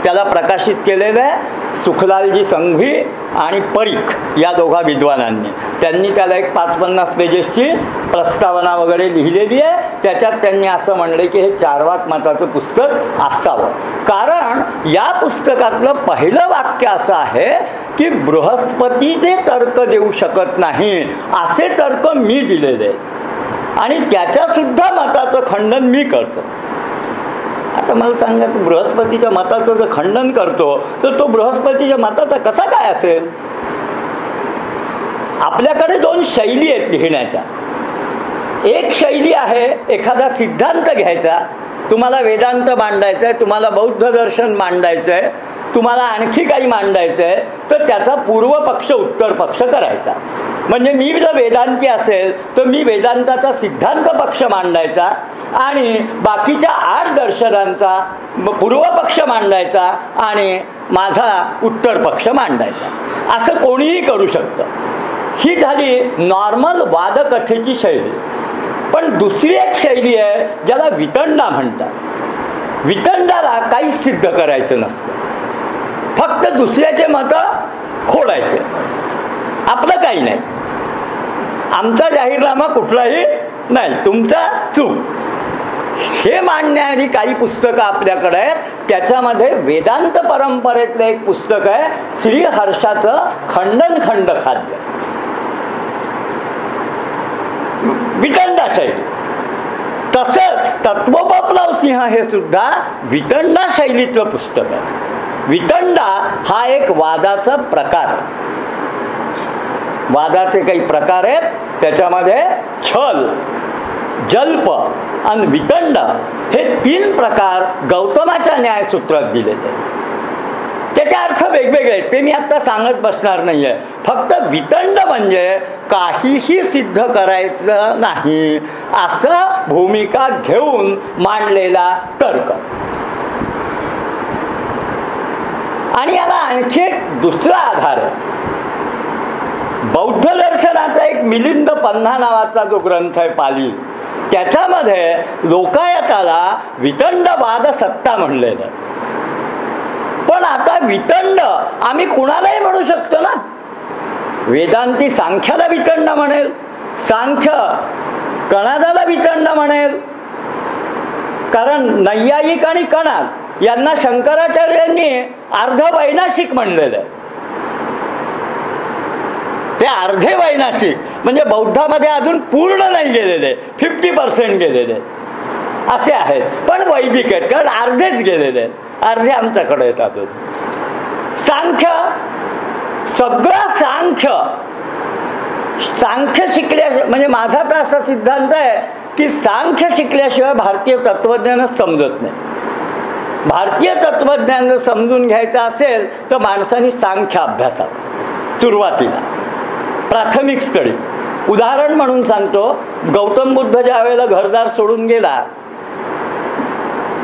त्याला प्रकाशित केलेलं आहे सुखलालजी संघवी आणि परीख या दोघा विद्वानांनी. त्यांनी त्याला एक 50-50 पेजेसची प्रस्तावना वगैरे लिहिलेली आहे. त्याच्यात त्यांनी असं म्हणलं की हे चार्वाक मताचं पुस्तक असावं. कारण या पुस्तकातलं पहिलं वाक्य असं आहे की बृहस्पतीचे तर्क देऊ शकत नाही असे तर्क मी दिलेले आणि त्याच्या सुद्धा मताचं खंडन मी करतो. आता मला सांगा की बृहस्पतीच्या मताचं जर खंडन करतो तर तो बृहस्पतीच्या मताचा कसा काय असेल? आपल्याकडे 2 शैली आहेत लिहिण्याच्या. एक शैली आहे एखादा सिद्धांत घ्यायचा तुम्हाला वेदांत मांडायचं आहे, तुम्हाला बौद्ध दर्शन मांडायचं आहे, तुम्हाला आणखी काही मांडायचं आहे, तर त्याचा पूर्व पक्ष उत्तर पक्ष करायचा. म्हणजे मी जर वेदांती असेल तर मी वेदांताचा सिद्धांत पक्ष मांडायचा आणि बाकीच्या 8 दर्शनांचा पूर्व पक्ष मांडायचा आणि माझा उत्तर पक्ष मांडायचा. असं कोणीही करू शकतं. ही झाली नॉर्मल वादकथेची शैली. पण दुसरी एक शैली आहे ज्याला वितंडा म्हणतात. वितंडाला काहीच सिद्ध करायचं नसतं, फक्त दुसऱ्याचे मत खोडायचे. आपलं काही नाही, आमचा जाहीरनामा कुठलाही नाही, तुमचा चूक, हे मांडणारी काही पुस्तकं आपल्याकडे आहेत. त्याच्यामध्ये वेदांत परंपरेतलं एक पुस्तक आहे श्रीहर्षाचं खंडन खंड खाद्य, वितंडा शैली. तसंच तत्वोपप्लव सिंह हे सुद्धा वितंडा शैलीतलं पुस्तक आहे. वितंडा हा एक वादाचा प्रकार आहे. वादाचे काही प्रकार आहेत, त्याच्यामध्ये छल, जल्प आणि वितंड हे 3 प्रकार गौतमाच्या न्यायसूत्रात दिलेले आहेत. त्याचे अर्थ वेगवेगळे आहेत, ते मी आता सांगत बसणार नाहीये. फक्त वितंड म्हणजे काहीही सिद्ध करायचं नाही असं भूमिका घेऊन मांडलेला तर्क. आणि याला आणखी एक दुसरा आधार आहे. बौद्ध दर्शनाचा एक मिलिंद पन्हा नावाचा जो ग्रंथ आहे पाली, त्याच्यामध्ये लोकायताला वितंडवाद सत्ता म्हणलेलं आहे. पण आता वितंड आम्ही कुणालाही म्हणू शकतो ना. वेदांती सांख्याला वितंड म्हणेल, सांख्य कणादाला वितंड म्हणेल, कारण नैयायिक आणि कणाद यांना शंकराचार्यांनी अर्धवैनाशिक म्हणलेलं आहे. ते अर्धे वैनाशिक म्हणजे बौद्धामध्ये अजून पूर्ण नाही गेलेले, 50% गेलेले असे आहेत. पण वैदिक आहेत, कारण अर्धेच गेलेले आहेत, अर्धे आमच्याकडे येतात. सांख्य, सगळं सांख्य शिकल्या, म्हणजे माझा तर असा सिद्धांत आहे की सांख्य शिकल्याशिवाय भारतीय तत्वज्ञानच समजत नाही. भारतीय तत्वज्ञान जर समजून घ्यायचं असेल तर माणसाने सांख्य अभ्यासावं सुरुवातीला, प्राथमिक स्थळी. उदाहरण म्हणून सांगतो, गौतम बुद्ध ज्या वेळेला घरदार सोडून गेला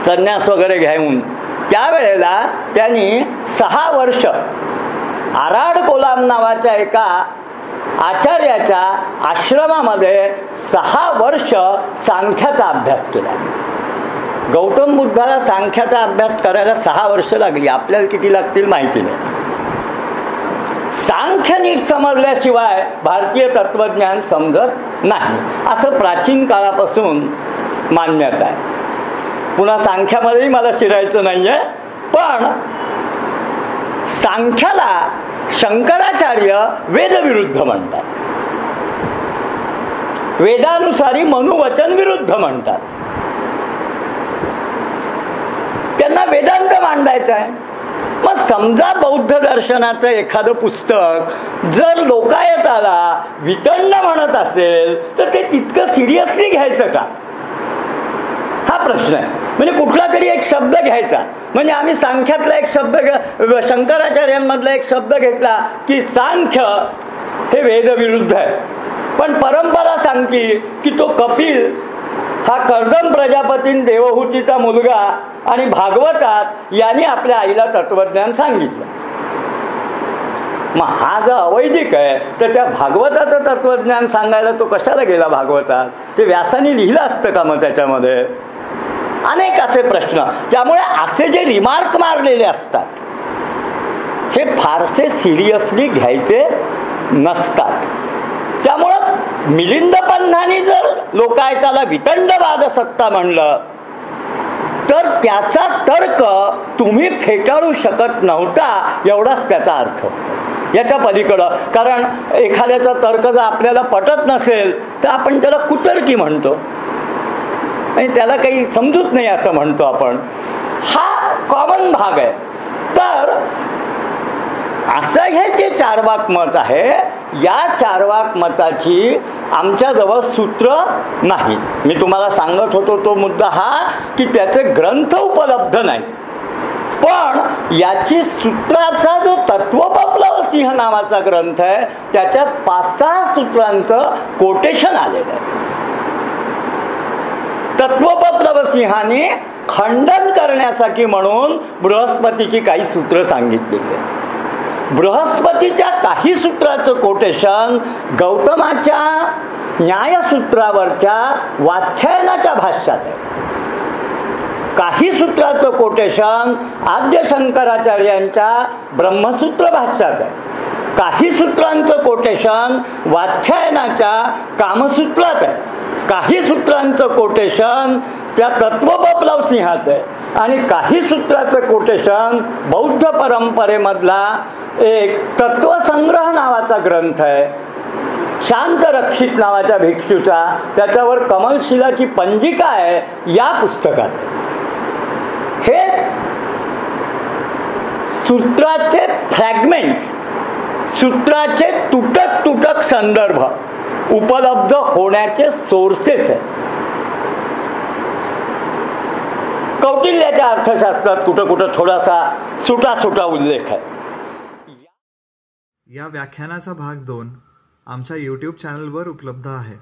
संन्यास वगैरे घेऊन, त्यावेळेला त्यांनी 6 वर्ष आराड कोलाम नावाच्या एका आचार्याच्या आश्रमामध्ये 6 वर्ष सांख्याचा अभ्यास केला. गौतम बुद्धाला सांख्याचा अभ्यास करायला 6 वर्ष लागली. आपल्याला किती लागतील माहिती नाही. सांख्य नीट समजल्याशिवाय भारतीय तत्वज्ञान समजत नाही असं प्राचीन काळापासून मान्यता आहे. पुन्हा सांख्यामध्येही मला शिरायचं नाहीये, पण सांख्याला शंकराचार्य वेदविरुद्ध म्हणतात, वेदानुसारी मनुवचन विरुद्ध म्हणतात. त्यांना वेदांत मांडायचा आहे. मग समजा बौद्ध दर्शनाचं एखादं पुस्तक जर लोकायताला वितंड म्हणत असेल तर ते तितकं सिरियसली घ्यायचं का, हा प्रश्न आहे. म्हणजे कुठला तरी एक शब्द घ्यायचा, म्हणजे आम्ही सांख्यातला एक शब्द, शंकराचार्यांमधला एक शब्द घेतला की सांख्य हे वेदविरुद्ध आहे, पण परंपरा सांगते की तो कपिल हा कर्दम प्रजापतीन देवहूतीचा मुलगा आणि भागवतात यांनी आपल्या आईला तत्वज्ञान सांगितलं. मग हा जर अवैदिक आहे तर त्या भागवताचं तत्वज्ञान सांगायला तो कशाला गेला भागवतात? ते व्यासाने लिहिलं असतं का मग त्याच्यामध्ये? अनेक असे प्रश्न. त्यामुळे असे जे रिमार्क मारलेले असतात हे फारसे सिरियसली घ्यायचे नसतात. त्यामुळं मिलिंद पन्हाने जर लोकायताला वितंडवाद सत्ता म्हणलं तर त्याचा तर्क तुम्ही फेटाळू शकत नव्हता, एवढाच त्याचा अर्थ. याच्या पलीकडं, कारण एखाद्याचा तर्क जर आपल्याला पटत नसेल तर आपण त्याला कुतर्की म्हणतो आणि त्याला काही समजूत नाही असं म्हणतो आपण. हा कॉमन भाग आहे. तर असं हे जे चारवाक मत आहे या चार्वाक मताची आमच्याजवळ सूत्र नाही. मी तुम्हाला सांगत होतो तो मुद्दा हा की त्याचे ग्रंथ उपलब्ध नाही. पण याची सूत्राचा जो तत्वपप्लव सिंह नावाचा ग्रंथ आहे त्याच्यात 5-6 सूत्रांचं कोटेशन आलेलं आहे. तत्वपप्लव सिंहाने खंडन करण्यासाठी म्हणून बृहस्पतीची काही सूत्र सांगितलेली आहे. बृहस्पतीच्या काही सूत्राचं कोटेशन गौतमाच्या न्यायसूत्रावरच्या वात्स्यायनाच्या भाष्यात आहे. काही सूत्राचं कोटेशन आद्य शंकराचार्यांच्या ब्रह्मसूत्र भाष्यात आहे. काही सूत्रांचं कोटेशन वात्स्यायनाच्या कामसूत्रात आहे. काही सूत्रांचं कोटेशन त्या तत्वपप्लव सिंहात आहे. आणि काही सूत्राचं कोटेशन बौद्ध परंपरेमधला एक तत्वसंग्रह नावाचा ग्रंथ आहे, शांत रक्षित नावाच्या भिक्षूचा, त्याच्यावर कमलशिलाची पंजिका आहे, या पुस्तकात. हे सूत्राचे फ्रॅगमेंट्स, सूत्राचे तुटक संदर्भ उपलब्ध होण्याचे सोर्सेस आहेत. कौटिल्याच्या अर्थशास्त्रात कुठं थोडासा सुटा उल्लेख आहे. या व्याख्यानाचा भाग 2 आमच्या YouTube चॅनलवर उपलब्ध आहे.